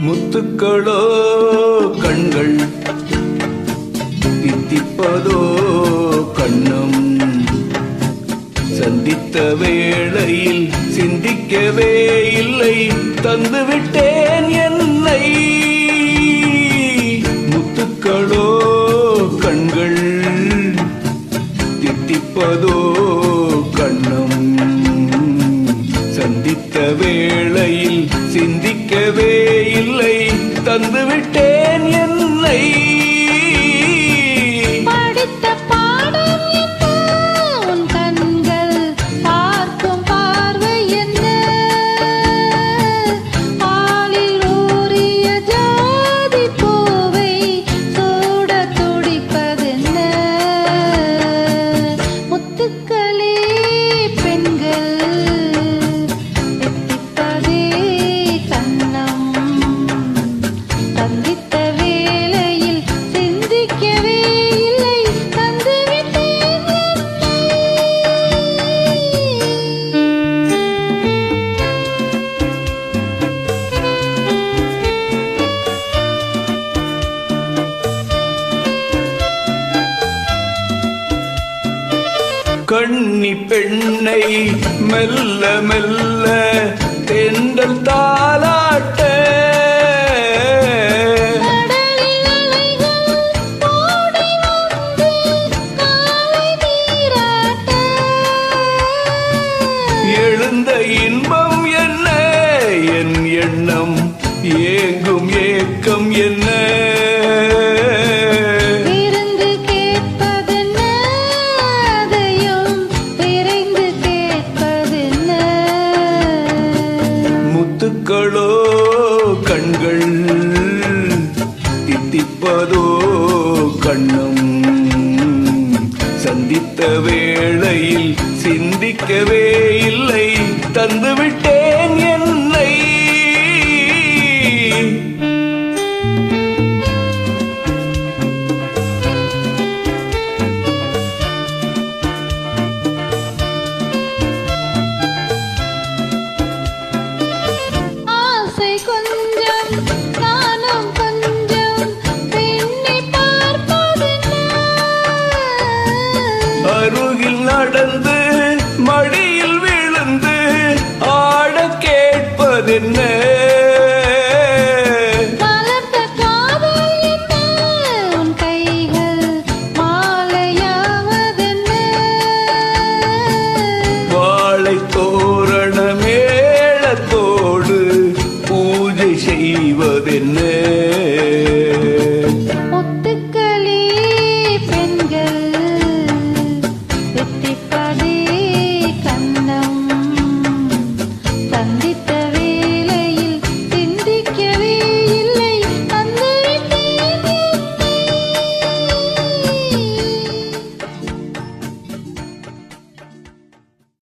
முத்துக்களோ கண்கள் தித்திப்பதோ கண்ணம் சந்தித்த வேளையில் சிந்திக்கவே இல்லை தந்துவிட்டேன் என்னை முத்துக்களோ கண்கள் தித்திப்பதோ கண்ணம் சந்தித்த வேளையில் சிந்திக்கவே இல்லை தந்துவிட்டேன் என்னை படித்த பாடம் என்ன உன் கண்கள் பார்க்கும் பார்வை என்ன பாலில் ஊறிய ஜாதி பூவை சூட துடிப்பதென்ன முத்துக்களே பெண்கள் சந்தித்த வேளையில் சிந்திக்கவே இல்லை தந்துவிட்டேன் கண்ணி பெண்ணை மெல்ல மெல்ல தென்றல் தாலாட்ட எழுந்த இன்பம் என்ன என் எண்ணம் ஏங்கும் ஏக்கம் என்ன விருந்து கேட்பதென்ன அதையும் விரைந்து கேட்பதென்ன முத்துக்களோ கண்கள் தித்திப்பதோ கண்ணம் சந்தித்த வேளையில் சிந்திக்கவே இல்லை தந்துவிட்டேன் என்னை ஆசை கொஞ்சம் நானும் கொஞ்சம் பெண்ணை பார்ப்பதென்ன அருகில் நடந்து மடியில் விழுந்து ஆட கேட்பதென்ன